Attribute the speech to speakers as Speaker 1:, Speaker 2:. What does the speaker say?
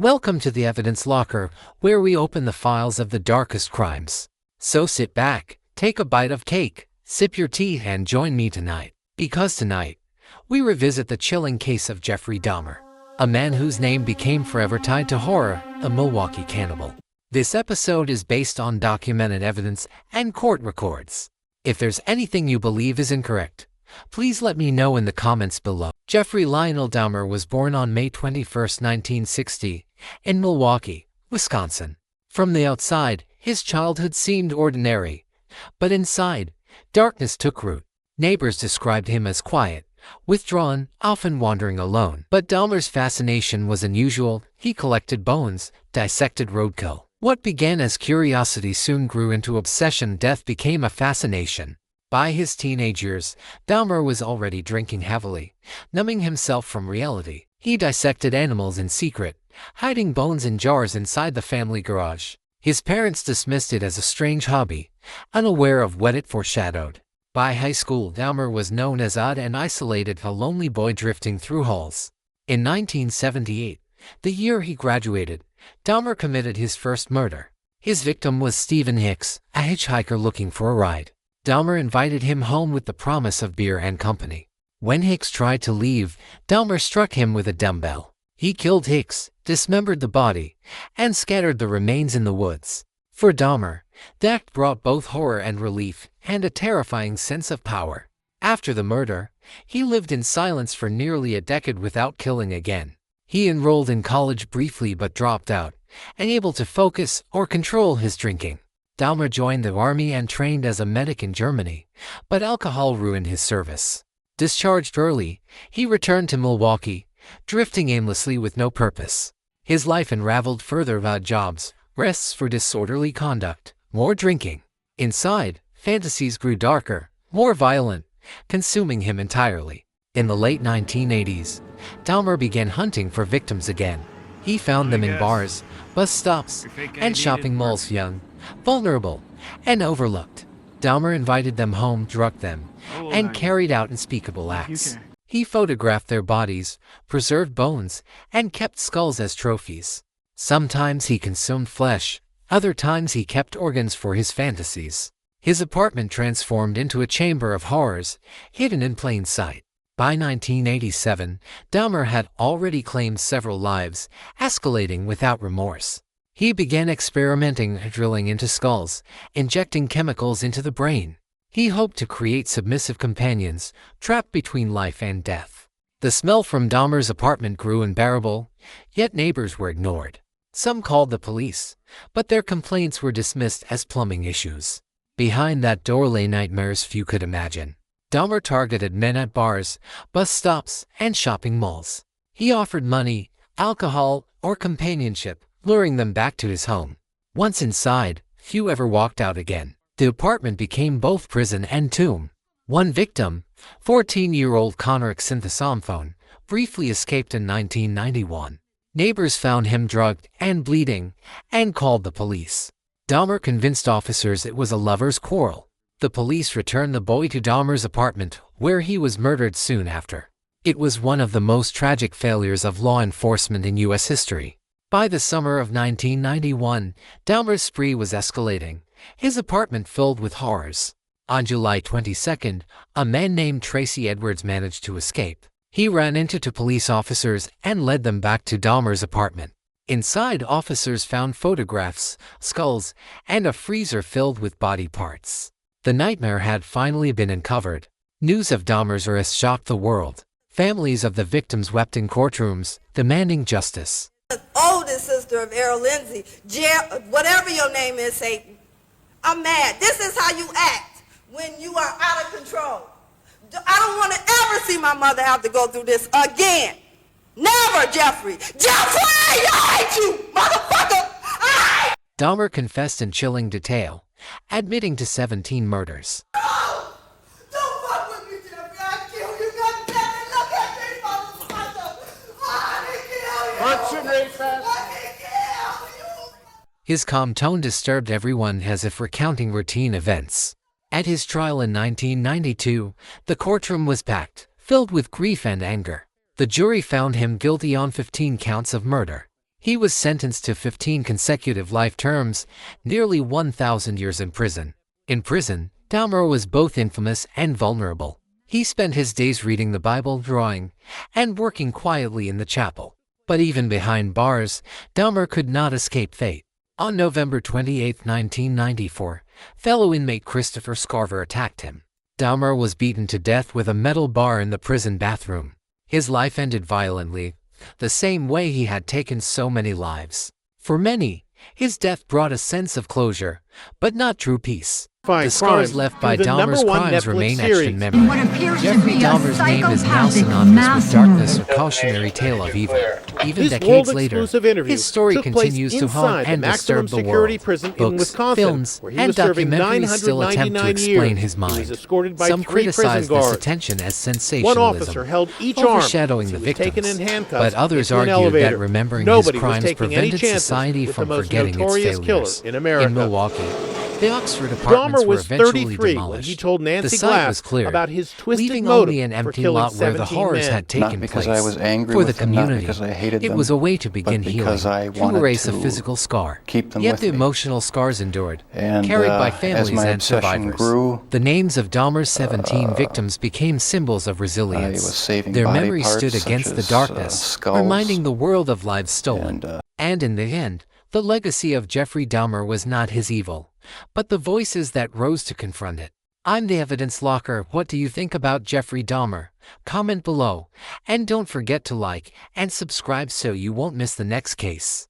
Speaker 1: Welcome to the Evidence Locker, where we open the files of the darkest crimes. So sit back, take a bite of cake, sip your tea, and join me tonight. Because tonight, we revisit the chilling case of Jeffrey Dahmer, a man whose name became forever tied to horror, a Milwaukee cannibal. This episode is based on documented evidence and court records. If there's anything you believe is incorrect, please let me know in the comments below. Jeffrey Lionel Dahmer was born on May 21, 1960, in Milwaukee, Wisconsin. From the outside, his childhood seemed ordinary, but inside, darkness took root. Neighbors described him as quiet, withdrawn, often wandering alone. But Dahmer's fascination was unusual. He collected bones, dissected roadkill. What began as curiosity soon grew into obsession. Death became a fascination. By his teenage years, Dahmer was already drinking heavily, numbing himself from reality. He dissected animals in secret, hiding bones in jars inside the family garage. His parents dismissed it as a strange hobby, unaware of what it foreshadowed. By high school, Dahmer was known as odd and isolated, a lonely boy drifting through halls. In 1978, the year he graduated, Dahmer committed his first murder. His victim was Stephen Hicks, a hitchhiker looking for a ride. Dahmer invited him home with the promise of beer and company. When Hicks tried to leave, Dahmer struck him with a dumbbell. He killed Hicks, dismembered the body, and scattered the remains in the woods. For Dahmer, the act brought both horror and relief, and a terrifying sense of power. After the murder, he lived in silence for nearly a decade without killing again. He enrolled in college briefly but dropped out, unable to focus or control his drinking. Dahmer joined the army and trained as a medic in Germany, but alcohol ruined his service. Discharged early, he returned to Milwaukee, drifting aimlessly with no purpose. His life unraveled further: odd jobs, rests for disorderly conduct, more drinking. Inside, fantasies grew darker, more violent, consuming him entirely. In the late 1980s, Dahmer began hunting for victims again. He found them in bars, bus stops, and shopping malls, young, vulnerable, and overlooked. Dahmer invited them home, drugged them, and carried out unspeakable acts. He photographed their bodies, preserved bones, and kept skulls as trophies. Sometimes he consumed flesh, other times he kept organs for his fantasies. His apartment transformed into a chamber of horrors, hidden in plain sight. By 1987, Dahmer had already claimed several lives, escalating without remorse. He began experimenting, drilling into skulls, injecting chemicals into the brain. He hoped to create submissive companions, trapped between life and death. The smell from Dahmer's apartment grew unbearable, yet neighbors were ignored. Some called the police, but their complaints were dismissed as plumbing issues. Behind that door lay nightmares few could imagine. Dahmer targeted men at bars, bus stops, and shopping malls. He offered money, alcohol, or companionship, luring them back to his home. Once inside, few ever walked out again. The apartment became both prison and tomb. One victim, 14-year-old Connor Xanthosophone, briefly escaped in 1991. Neighbors found him drugged and bleeding, and called the police. Dahmer convinced officers it was a lover's quarrel. The police returned the boy to Dahmer's apartment, where he was murdered soon after. It was one of the most tragic failures of law enforcement in U.S. history. By the summer of 1991, Dahmer's spree was escalating, his apartment filled with horrors. On July 22, a man named Tracy Edwards managed to escape. He ran into two police officers and led them back to Dahmer's apartment. Inside, officers found photographs, skulls, and a freezer filled with body parts. The nightmare had finally been uncovered. News of Dahmer's arrest shocked the world. Families of the victims wept in courtrooms, demanding justice.
Speaker 2: The oldest sister of Errol Lindsay, whatever your name is, Satan, I'm mad. This is how you act when you are out of control. I don't want to ever see my mother have to go through this again. Never, Jeffrey! Jeffrey! I hate you, motherfucker!
Speaker 1: Dahmer confessed in chilling detail, admitting to 17 murders.
Speaker 2: Oh, don't fuck with me, Jeffrey. I'll kill you. God damn it. Look at me, motherfucker. I can kill you. I can kill you.
Speaker 1: His calm tone disturbed everyone, as if recounting routine events. At his trial in 1992, the courtroom was packed, filled with grief and anger. The jury found him guilty on 15 counts of murder. He was sentenced to 15 consecutive life terms, nearly 1,000 years in prison. In prison, Dahmer was both infamous and vulnerable. He spent his days reading the Bible, drawing, and working quietly in the chapel. But even behind bars, Dahmer could not escape fate. On November 28, 1994, fellow inmate Christopher Scarver attacked him. Dahmer was beaten to death with a metal bar in the prison bathroom. His life ended violently, the same way he had taken so many lives. For many, his death brought a sense of closure, but not true peace. The scars left by Dahmer's crimes remain etched in memory. Jeffrey Dahmer's name is now synonymous with darkness, a cautionary tale of evil. Even decades later, his story continues to haunt and disturb the world. Books, films, and documentaries still attempt to explain his mind. Some criticize this attention as sensationalism, overshadowing the victims, but others argue that remembering his crimes prevented society from forgetting its failures. In Milwaukee, the Oxford apartments were eventually demolished.
Speaker 3: He told Nancy
Speaker 1: The site
Speaker 3: Glass
Speaker 1: was cleared,
Speaker 3: about his twisted
Speaker 1: leaving
Speaker 3: motive
Speaker 1: only an
Speaker 3: for
Speaker 1: empty
Speaker 3: killing
Speaker 1: lot where the
Speaker 3: 17
Speaker 1: horrors
Speaker 3: men.
Speaker 1: had taken
Speaker 4: Not because
Speaker 1: place.
Speaker 4: I was angry
Speaker 1: For the
Speaker 4: with them, not
Speaker 1: community,
Speaker 4: because I hated
Speaker 1: it
Speaker 4: them,
Speaker 1: was a way to begin
Speaker 4: but
Speaker 1: healing,
Speaker 4: because I
Speaker 1: to
Speaker 4: wanted
Speaker 1: erase a
Speaker 4: to
Speaker 1: physical scar.
Speaker 4: keep them
Speaker 1: Yet
Speaker 4: with
Speaker 1: the
Speaker 4: me.
Speaker 1: emotional scars endured,
Speaker 4: And
Speaker 1: carried by
Speaker 4: as
Speaker 1: families
Speaker 4: my
Speaker 1: and
Speaker 4: obsession
Speaker 1: survivors.
Speaker 4: grew,
Speaker 1: The names of Dahmer's 17 victims became symbols of resilience.
Speaker 4: I was saving
Speaker 1: Their
Speaker 4: body
Speaker 1: memories
Speaker 4: parts
Speaker 1: stood
Speaker 4: such
Speaker 1: against the
Speaker 4: as,
Speaker 1: darkness,
Speaker 4: skulls,
Speaker 1: reminding the world of lives stolen.
Speaker 4: and
Speaker 1: In the end, the legacy of Jeffrey Dahmer was not his evil, but the voices that rose to confront it. I'm the Evidence Locker. What do you think about Jeffrey Dahmer? Comment below, and don't forget to like and subscribe so you won't miss the next case.